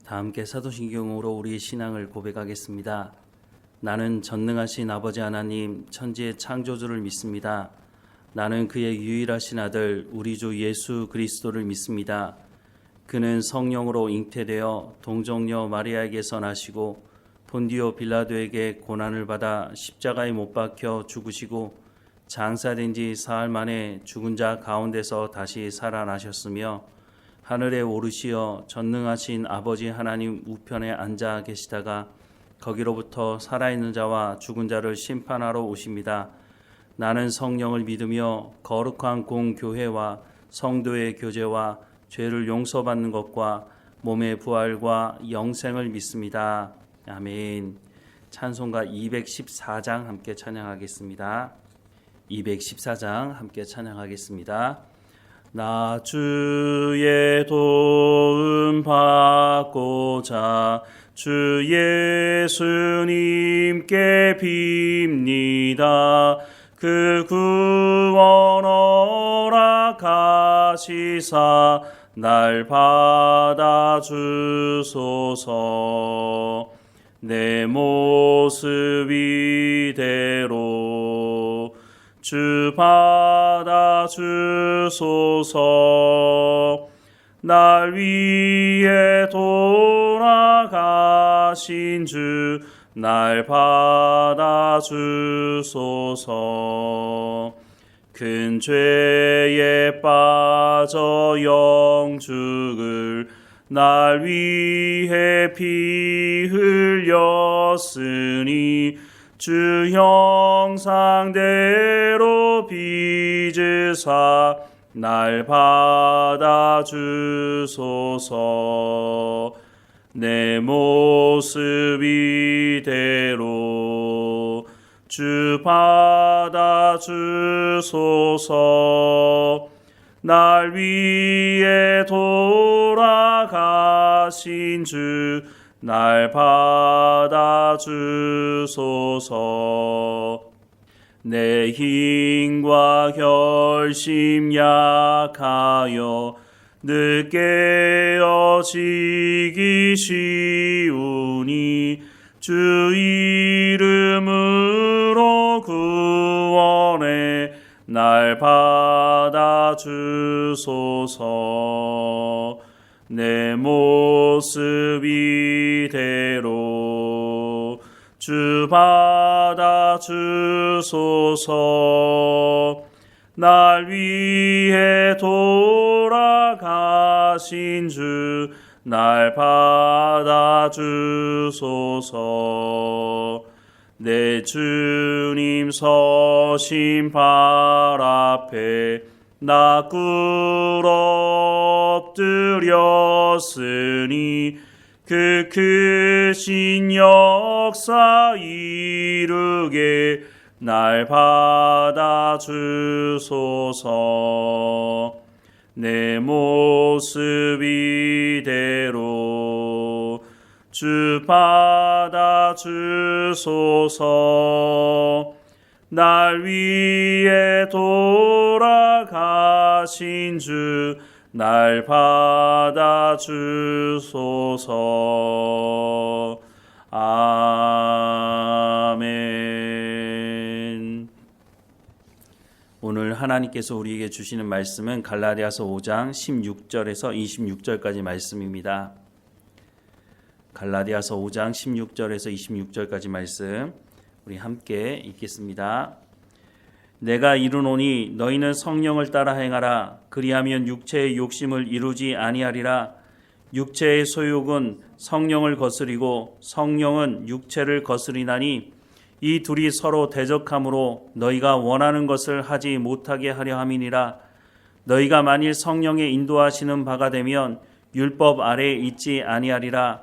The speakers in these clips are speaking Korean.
다 함께 사도신경으로 우리의 신앙을 고백하겠습니다. 나는 전능하신 아버지 하나님 천지의 창조주를 믿습니다. 나는 그의 유일하신 아들 우리 주 예수 그리스도를 믿습니다. 그는 성령으로 잉태되어 동정녀 마리아에게서 나시고 본디오 빌라도에게 고난을 받아 십자가에 못 박혀 죽으시고 장사된 지 사흘 만에 죽은 자 가운데서 다시 살아나셨으며 하늘에 오르시어 전능하신 아버지 하나님 우편에 앉아 계시다가 거기로부터 살아있는 자와 죽은 자를 심판하러 오십니다. 나는 성령을 믿으며 거룩한 공교회와 성도의 교제와 죄를 용서받는 것과 몸의 부활과 영생을 믿습니다. 아멘. 찬송가 214장 함께 찬양하겠습니다. 214장 함께 찬양하겠습니다. 나 주의 도움 받고자 주 예수님께 빕니다. 그 구원 허락하시사 날 받아주소서. 내 모습 이대로 주 받아주소서. 날 위해 돌아가신 주 날 받아주소서. 큰 죄에 빠져 영죽을 날 위해 피 흘렸으니 주 형상대로 빚으사 날 받아주소서. 내 모습 이대로 주 받아주소서. 날 위해 돌아가신 주 날 받아주소서. 내 힘과 결심 약하여 늘 깨어지기 쉬우니 주 이름으로 구원해 날 받아주소서. 내 모습 이대로 주 받아주소서. 날 위해 돌아가신 주 날 받아주소서. 내 주님 서신 발 앞에 나 꿇어 엎드렸으니 그 크신 역사 이루게 날 받아주소서. 내 모습 이대로 주 받아주소서. 날 위해 돌아가신 주 날 받아주소서. 아멘. 오늘 하나님께서 우리에게 주시는 말씀은 갈라디아서 5장 16절에서 26절까지 말씀입니다. 갈라디아서 5장 16절에서 26절까지 말씀 우리 함께 읽겠습니다. 내가 이르노니 너희는 성령을 따라 행하라. 그리하면 육체의 욕심을 이루지 아니하리라. 육체의 소욕은 성령을 거스리고 성령은 육체를 거스리나니 이 둘이 서로 대적함으로 너희가 원하는 것을 하지 못하게 하려 함이니라. 너희가 만일 성령의 인도하시는 바가 되면 율법 아래에 있지 아니하리라.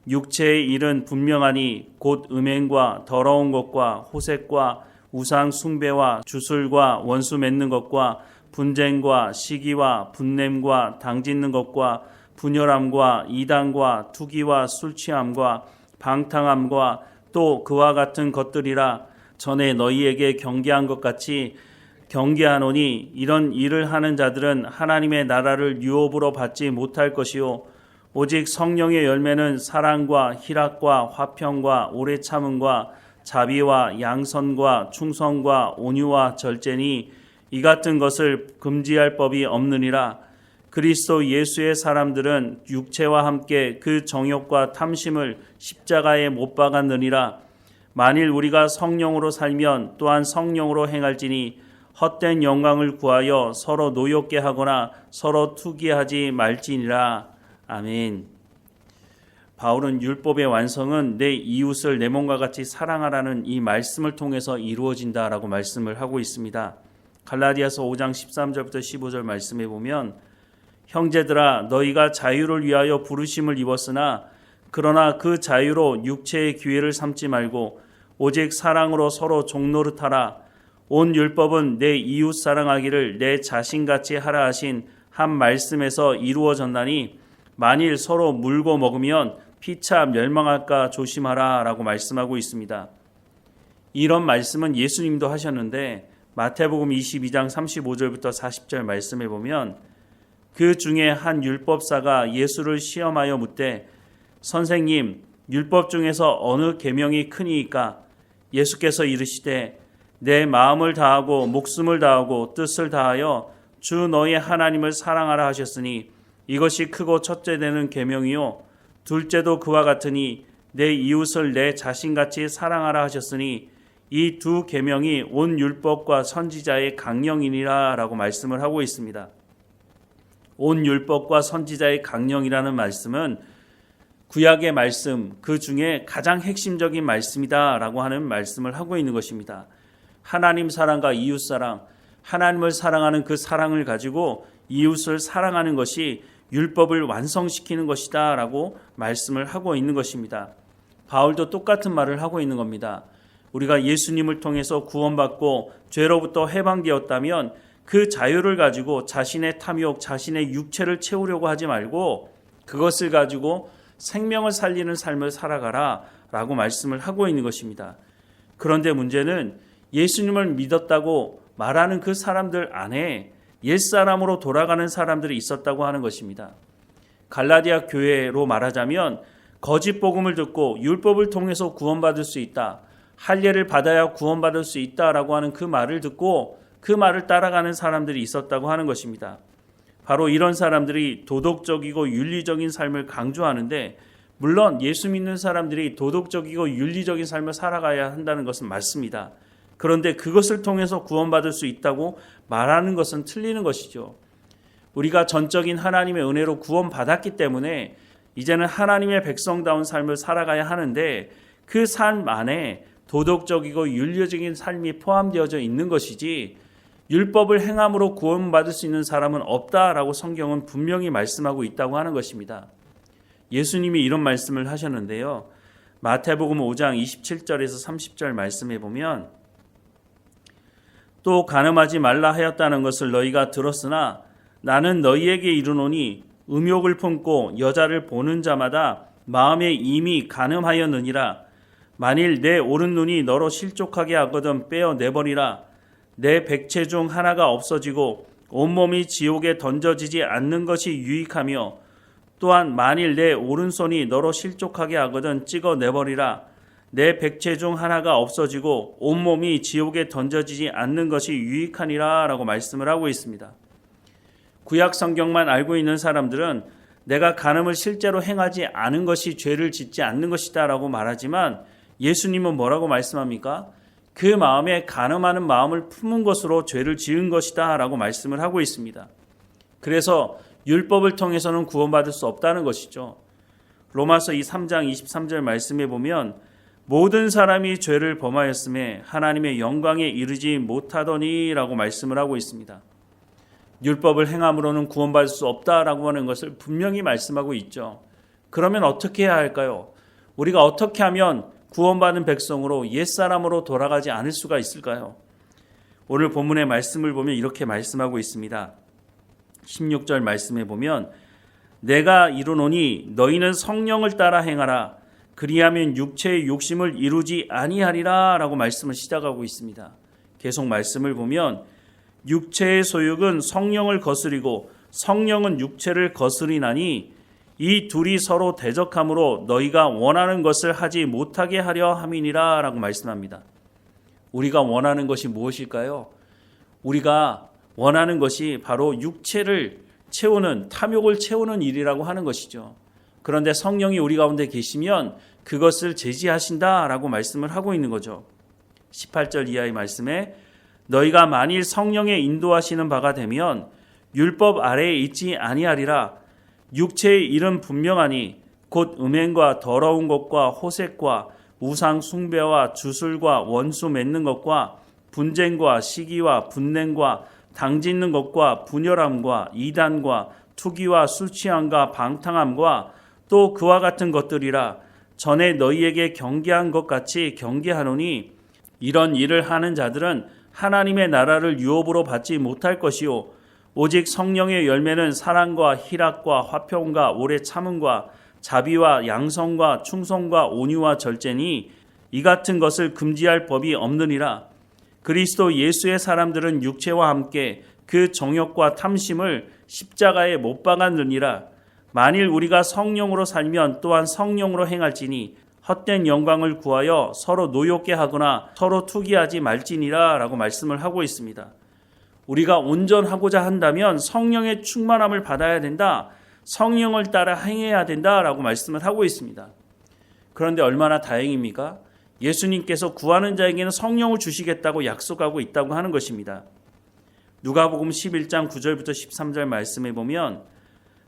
육체의 일은 분명하니 곧 음행과 더러운 것과 호색과 우상 숭배와 주술과 원수 맺는 것과 분쟁과 시기와 분냄과 당짓는 것과 분열함과 이단과 투기와 술취함과 방탕함과 또 그와 같은 것들이라. 전에 너희에게 경계한 것 같이 경계하노니 이런 일을 하는 자들은 하나님의 나라를 유업으로 받지 못할 것이요 오직 성령의 열매는 사랑과 희락과 화평과 오래 참음과 자비와 양선과 충성과 온유와 절제니 이 같은 것을 금지할 법이 없느니라. 그리스도 예수의 사람들은 육체와 함께 그 정욕과 탐심을 십자가에 못 박았느니라. 만일 우리가 성령으로 살면 또한 성령으로 행할지니 헛된 영광을 구하여 서로 노엽게 하거나 서로 투기하지 말지니라. 아멘. 바울은 율법의 완성은 내 이웃을 내 몸과 같이 사랑하라는 이 말씀을 통해서 이루어진다라고 말씀을 하고 있습니다. 갈라디아서 5장 13절부터 15절 말씀에 보면 형제들아 너희가 자유를 위하여 부르심을 입었으나 그러나 그 자유로 육체의 기회를 삼지 말고 오직 사랑으로 서로 종노릇하라. 온 율법은 내 이웃 사랑하기를 내 자신같이 하라 하신 한 말씀에서 이루어졌나니 만일 서로 물고 먹으면 피차 멸망할까 조심하라 라고 말씀하고 있습니다. 이런 말씀은 예수님도 하셨는데 마태복음 22장 35절부터 40절 말씀에 보면 그 중에 한 율법사가 예수를 시험하여 묻되 선생님 율법 중에서 어느 계명이 크니이까? 예수께서 이르시되 내 마음을 다하고 목숨을 다하고 뜻을 다하여 주 너의 하나님을 사랑하라 하셨으니 이것이 크고 첫째 되는 계명이요 둘째도 그와 같으니 내 이웃을 내 자신같이 사랑하라 하셨으니 이 두 계명이 온 율법과 선지자의 강령이니라 라고 말씀을 하고 있습니다. 온 율법과 선지자의 강령이라는 말씀은 구약의 말씀 그 중에 가장 핵심적인 말씀이다 라고 하는 말씀을 하고 있는 것입니다. 하나님 사랑과 이웃 사랑, 하나님을 사랑하는 그 사랑을 가지고 이웃을 사랑하는 것이 율법을 완성시키는 것이다 라고 말씀을 하고 있는 것입니다. 바울도 똑같은 말을 하고 있는 겁니다. 우리가 예수님을 통해서 구원받고 죄로부터 해방되었다면 그 자유를 가지고 자신의 탐욕, 자신의 육체를 채우려고 하지 말고 그것을 가지고 생명을 살리는 삶을 살아가라 라고 말씀을 하고 있는 것입니다. 그런데 문제는 예수님을 믿었다고 말하는 그 사람들 안에 옛사람으로 돌아가는 사람들이 있었다고 하는 것입니다. 갈라디아 교회로 말하자면 거짓 복음을 듣고 율법을 통해서 구원받을 수 있다. 할례를 받아야 구원받을 수 있다라고 하는 그 말을 듣고 그 말을 따라가는 사람들이 있었다고 하는 것입니다. 바로 이런 사람들이 도덕적이고 윤리적인 삶을 강조하는데 물론 예수 믿는 사람들이 도덕적이고 윤리적인 삶을 살아가야 한다는 것은 맞습니다. 그런데 그것을 통해서 구원받을 수 있다고 말하는 것은 틀리는 것이죠. 우리가 전적인 하나님의 은혜로 구원받았기 때문에 이제는 하나님의 백성다운 삶을 살아가야 하는데 그 삶 안에 도덕적이고 윤리적인 삶이 포함되어져 있는 것이지 율법을 행함으로 구원받을 수 있는 사람은 없다라고 성경은 분명히 말씀하고 있다고 하는 것입니다. 예수님이 이런 말씀을 하셨는데요. 마태복음 5장 27절에서 30절 말씀해 보면 또 간음하지 말라 하였다는 것을 너희가 들었으나 나는 너희에게 이르노니 음욕을 품고 여자를 보는 자마다 마음에 이미 간음하였느니라. 만일 내 오른눈이 너로 실족하게 하거든 빼어내버리라. 내 백체 중 하나가 없어지고 온몸이 지옥에 던져지지 않는 것이 유익하며 또한 만일 내 오른손이 너로 실족하게 하거든 찍어내버리라. 내 백체 중 하나가 없어지고 온몸이 지옥에 던져지지 않는 것이 유익하니라 라고 말씀을 하고 있습니다. 구약 성경만 알고 있는 사람들은 내가 간음을 실제로 행하지 않은 것이 죄를 짓지 않는 것이다 라고 말하지만 예수님은 뭐라고 말씀합니까? 그 마음에 간음하는 마음을 품은 것으로 죄를 지은 것이다 라고 말씀을 하고 있습니다. 그래서 율법을 통해서는 구원받을 수 없다는 것이죠. 로마서 3장 23절 말씀에 보면 모든 사람이 죄를 범하였음에 하나님의 영광에 이르지 못하더니 라고 말씀을 하고 있습니다. 율법을 행함으로는 구원받을 수 없다라고 하는 것을 분명히 말씀하고 있죠. 그러면 어떻게 해야 할까요? 우리가 어떻게 하면 구원받은 백성으로 옛사람으로 돌아가지 않을 수가 있을까요? 오늘 본문의 말씀을 보면 이렇게 말씀하고 있습니다. 16절 말씀에 보면 내가 이르노니 너희는 성령을 따라 행하라. 그리하면 육체의 욕심을 이루지 아니하리라 라고 말씀을 시작하고 있습니다. 계속 말씀을 보면 육체의 소욕은 성령을 거스리고 성령은 육체를 거스리나니 이 둘이 서로 대적함으로 너희가 원하는 것을 하지 못하게 하려 함이니라 라고 말씀합니다. 우리가 원하는 것이 무엇일까요? 우리가 원하는 것이 바로 육체를 채우는, 탐욕을 채우는 일이라고 하는 것이죠. 그런데 성령이 우리 가운데 계시면 그것을 제지하신다라고 말씀을 하고 있는 거죠. 18절 이하의 말씀에 너희가 만일 성령의 인도하시는 바가 되면 율법 아래에 있지 아니하리라. 육체의 일은 분명하니 곧 음행과 더러운 것과 호색과 우상 숭배와 주술과 원수 맺는 것과 분쟁과 시기와 분냉과 당짓는 것과 분열함과 이단과 투기와 술 취함과 방탕함과 또 그와 같은 것들이라. 전에 너희에게 경계한 것 같이 경계하노니 이런 일을 하는 자들은 하나님의 나라를 유업으로 받지 못할 것이요 오직 성령의 열매는 사랑과 희락과 화평과 오래 참음과 자비와 양성과 충성과 온유와 절제니 이 같은 것을 금지할 법이 없느니라. 그리스도 예수의 사람들은 육체와 함께 그 정욕과 탐심을 십자가에 못 박았느니라. 만일 우리가 성령으로 살면 또한 성령으로 행할지니 헛된 영광을 구하여 서로 노엽게 하거나 서로 투기하지 말지니라 라고 말씀을 하고 있습니다. 우리가 온전하고자 한다면 성령의 충만함을 받아야 된다. 성령을 따라 행해야 된다라고 말씀을 하고 있습니다. 그런데 얼마나 다행입니까? 예수님께서 구하는 자에게는 성령을 주시겠다고 약속하고 있다고 하는 것입니다. 누가복음 11장 9절부터 13절 말씀에 보면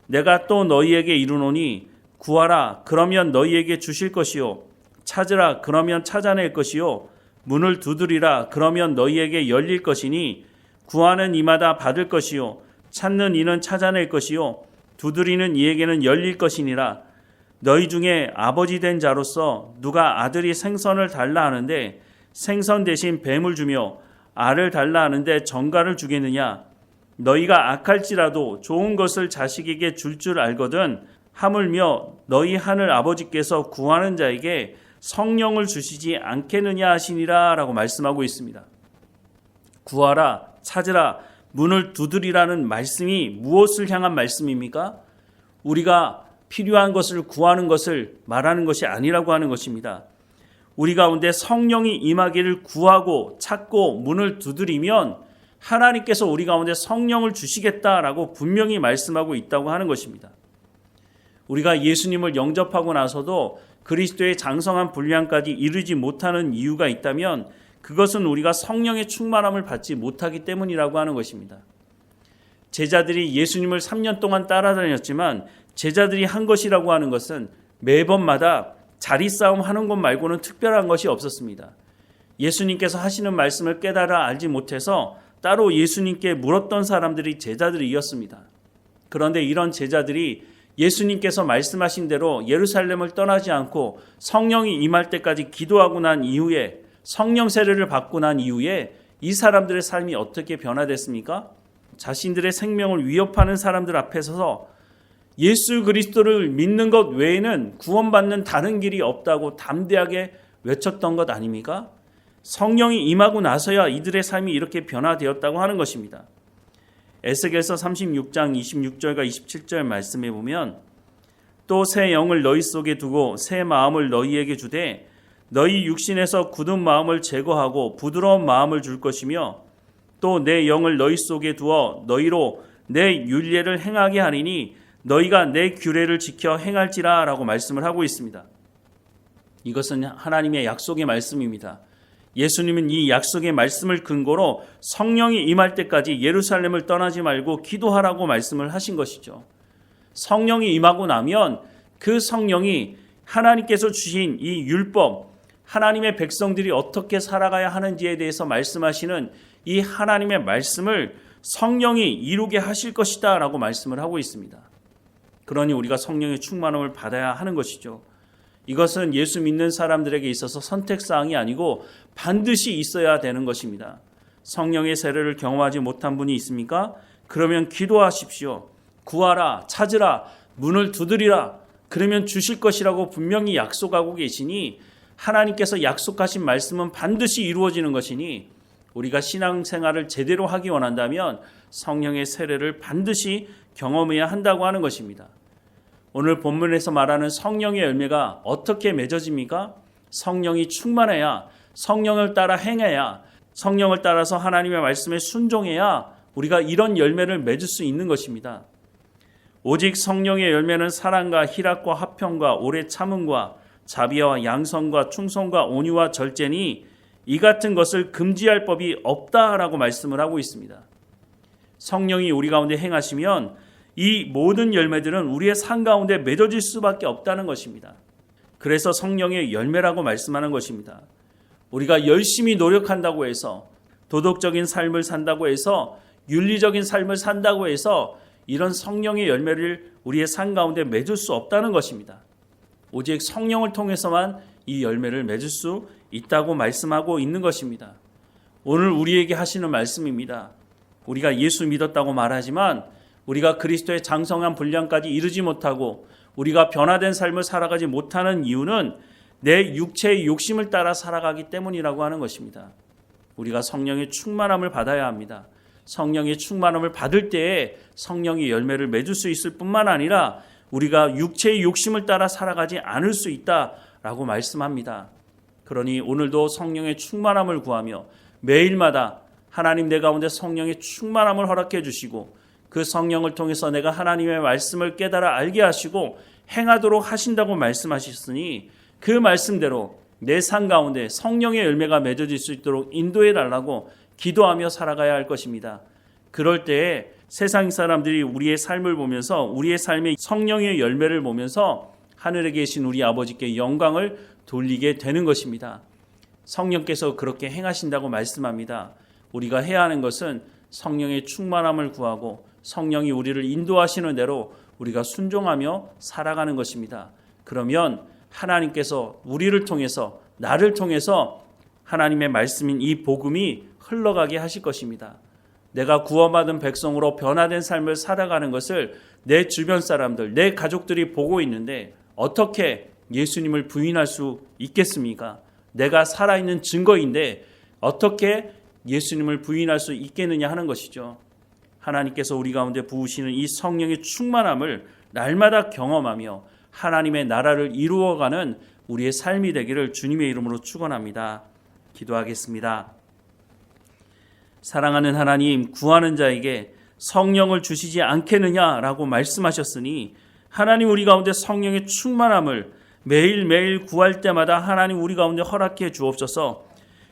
내가 또 너희에게 이르노니 구하라 그러면 너희에게 주실 것이요 찾으라 그러면 찾아낼 것이요 문을 두드리라 그러면 너희에게 열릴 것이니 구하는 이마다 받을 것이요 찾는 이는 찾아낼 것이요 두드리는 이에게는 열릴 것이니라. 너희 중에 아버지 된 자로서 누가 아들이 생선을 달라 하는데 생선 대신 뱀을 주며 알을 달라 하는데 정갈을 주겠느냐. 너희가 악할지라도 좋은 것을 자식에게 줄 알거든 하물며 너희 하늘 아버지께서 구하는 자에게 성령을 주시지 않겠느냐 하시니라 라고 말씀하고 있습니다. 구하라 찾으라 문을 두드리라는 말씀이 무엇을 향한 말씀입니까? 우리가 필요한 것을 구하는 것을 말하는 것이 아니라고 하는 것입니다. 우리 가운데 성령이 임하기를 구하고 찾고 문을 두드리면 하나님께서 우리 가운데 성령을 주시겠다라고 분명히 말씀하고 있다고 하는 것입니다. 우리가 예수님을 영접하고 나서도 그리스도의 장성한 분량까지 이르지 못하는 이유가 있다면 그것은 우리가 성령의 충만함을 받지 못하기 때문이라고 하는 것입니다. 제자들이 예수님을 3년 동안 따라다녔지만 제자들이 한 것이라고 하는 것은 매번마다 자리싸움 하는 것 말고는 특별한 것이 없었습니다. 예수님께서 하시는 말씀을 깨달아 알지 못해서 따로 예수님께 물었던 사람들이 제자들이었습니다. 그런데 이런 제자들이 예수님께서 말씀하신 대로 예루살렘을 떠나지 않고 성령이 임할 때까지 기도하고 난 이후에 성령 세례를 받고 난 이후에 이 사람들의 삶이 어떻게 변화됐습니까? 자신들의 생명을 위협하는 사람들 앞에 서서 예수 그리스도를 믿는 것 외에는 구원받는 다른 길이 없다고 담대하게 외쳤던 것 아닙니까? 성령이 임하고 나서야 이들의 삶이 이렇게 변화되었다고 하는 것입니다. 에스겔서 36장 26절과 27절 말씀에 보면 또 새 영을 너희 속에 두고 새 마음을 너희에게 주되 너희 육신에서 굳은 마음을 제거하고 부드러운 마음을 줄 것이며 또 내 영을 너희 속에 두어 너희로 내 율례를 행하게 하리니 너희가 내 규례를 지켜 행할지라 라고 말씀을 하고 있습니다. 이것은 하나님의 약속의 말씀입니다. 예수님은 이 약속의 말씀을 근거로 성령이 임할 때까지 예루살렘을 떠나지 말고 기도하라고 말씀을 하신 것이죠. 성령이 임하고 나면 그 성령이 하나님께서 주신 이 율법, 하나님의 백성들이 어떻게 살아가야 하는지에 대해서 말씀하시는 이 하나님의 말씀을 성령이 이루게 하실 것이다 라고 말씀을 하고 있습니다. 그러니 우리가 성령의 충만함을 받아야 하는 것이죠. 이것은 예수 믿는 사람들에게 있어서 선택사항이 아니고 반드시 있어야 되는 것입니다. 성령의 세례를 경험하지 못한 분이 있습니까? 그러면 기도하십시오. 구하라, 찾으라, 문을 두드리라. 그러면 주실 것이라고 분명히 약속하고 계시니 하나님께서 약속하신 말씀은 반드시 이루어지는 것이니 우리가 신앙생활을 제대로 하기 원한다면 성령의 세례를 반드시 경험해야 한다고 하는 것입니다. 오늘 본문에서 말하는 성령의 열매가 어떻게 맺어집니까? 성령이 충만해야, 성령을 따라 행해야, 성령을 따라서 하나님의 말씀에 순종해야 우리가 이런 열매를 맺을 수 있는 것입니다. 오직 성령의 열매는 사랑과 희락과 화평과 오래 참음과 자비와 양선과 충성과 온유와 절제니 이 같은 것을 금지할 법이 없다라고 말씀을 하고 있습니다. 성령이 우리 가운데 행하시면 이 모든 열매들은 우리의 삶 가운데 맺어질 수밖에 없다는 것입니다. 그래서 성령의 열매라고 말씀하는 것입니다. 우리가 열심히 노력한다고 해서, 도덕적인 삶을 산다고 해서, 윤리적인 삶을 산다고 해서 이런 성령의 열매를 우리의 삶 가운데 맺을 수 없다는 것입니다. 오직 성령을 통해서만 이 열매를 맺을 수 있다고 말씀하고 있는 것입니다. 오늘 우리에게 하시는 말씀입니다. 우리가 예수 믿었다고 말하지만 우리가 그리스도의 장성한 분량까지 이르지 못하고 우리가 변화된 삶을 살아가지 못하는 이유는 내 육체의 욕심을 따라 살아가기 때문이라고 하는 것입니다. 우리가 성령의 충만함을 받아야 합니다. 성령의 충만함을 받을 때에 성령의 열매를 맺을 수 있을 뿐만 아니라 우리가 육체의 욕심을 따라 살아가지 않을 수 있다라고 말씀합니다. 그러니 오늘도 성령의 충만함을 구하며 매일마다 하나님 내 가운데 성령의 충만함을 허락해 주시고 그 성령을 통해서 내가 하나님의 말씀을 깨달아 알게 하시고 행하도록 하신다고 말씀하셨으니 그 말씀대로 내 삶 가운데 성령의 열매가 맺어질 수 있도록 인도해 달라고 기도하며 살아가야 할 것입니다. 그럴 때에 세상 사람들이 우리의 삶을 보면서 우리의 삶의 성령의 열매를 보면서 하늘에 계신 우리 아버지께 영광을 돌리게 되는 것입니다. 성령께서 그렇게 행하신다고 말씀합니다. 우리가 해야 하는 것은 성령의 충만함을 구하고 성령이 우리를 인도하시는 대로 우리가 순종하며 살아가는 것입니다. 그러면 하나님께서 우리를 통해서, 나를 통해서 하나님의 말씀인 이 복음이 흘러가게 하실 것입니다. 내가 구원받은 백성으로 변화된 삶을 살아가는 것을 내 주변 사람들, 내 가족들이 보고 있는데 어떻게 예수님을 부인할 수 있겠습니까? 내가 살아있는 증거인데 어떻게 예수님을 부인할 수 있겠느냐 하는 것이죠. 하나님께서 우리 가운데 부으시는 이 성령의 충만함을 날마다 경험하며 하나님의 나라를 이루어가는 우리의 삶이 되기를 주님의 이름으로 축원합니다. 기도하겠습니다. 사랑하는 하나님, 구하는 자에게 성령을 주시지 않겠느냐라고 말씀하셨으니 하나님 우리 가운데 성령의 충만함을 매일매일 구할 때마다 하나님 우리 가운데 허락해 주옵소서.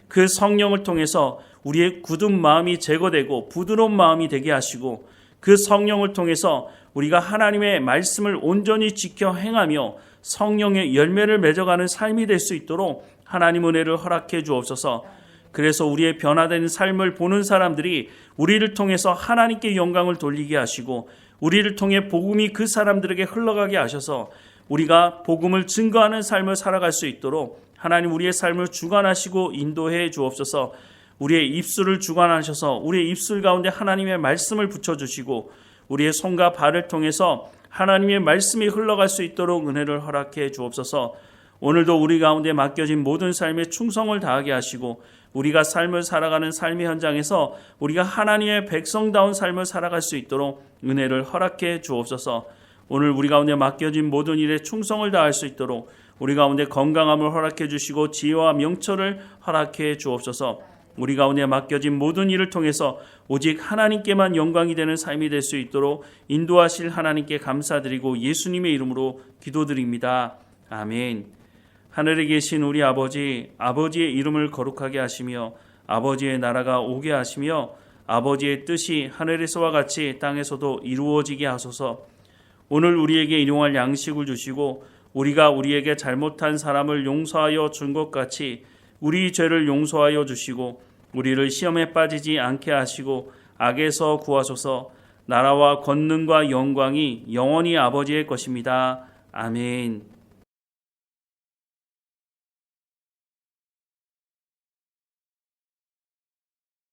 그 성령을 통해서 우리의 굳은 마음이 제거되고 부드러운 마음이 되게 하시고 그 성령을 통해서 우리가 하나님의 말씀을 온전히 지켜 행하며 성령의 열매를 맺어가는 삶이 될 수 있도록 하나님 은혜를 허락해 주옵소서. 그래서 우리의 변화된 삶을 보는 사람들이 우리를 통해서 하나님께 영광을 돌리게 하시고 우리를 통해 복음이 그 사람들에게 흘러가게 하셔서 우리가 복음을 증거하는 삶을 살아갈 수 있도록 하나님 우리의 삶을 주관하시고 인도해 주옵소서. 우리의 입술을 주관하셔서 우리의 입술 가운데 하나님의 말씀을 붙여주시고 우리의 손과 발을 통해서 하나님의 말씀이 흘러갈 수 있도록 은혜를 허락해 주옵소서. 오늘도 우리 가운데 맡겨진 모든 삶에 충성을 다하게 하시고 우리가 삶을 살아가는 삶의 현장에서 우리가 하나님의 백성다운 삶을 살아갈 수 있도록 은혜를 허락해 주옵소서. 오늘 우리 가운데 맡겨진 모든 일에 충성을 다할 수 있도록 우리 가운데 건강함을 허락해 주시고 지혜와 명철을 허락해 주옵소서. 우리 가운데 맡겨진 모든 일을 통해서 오직 하나님께만 영광이 되는 삶이 될 수 있도록 인도하실 하나님께 감사드리고 예수님의 이름으로 기도드립니다. 아멘. 하늘에 계신 우리 아버지, 아버지의 이름을 거룩하게 하시며 아버지의 나라가 오게 하시며 아버지의 뜻이 하늘에서와 같이 땅에서도 이루어지게 하소서. 오늘 우리에게 일용할 양식을 주시고 우리가 우리에게 잘못한 사람을 용서하여 준 것 같이 우리 죄를 용서하여 주시고 우리를 시험에 빠지지 않게 하시고 악에서 구하소서. 나라와 권능과 영광이 영원히 아버지의 것입니다. 아멘.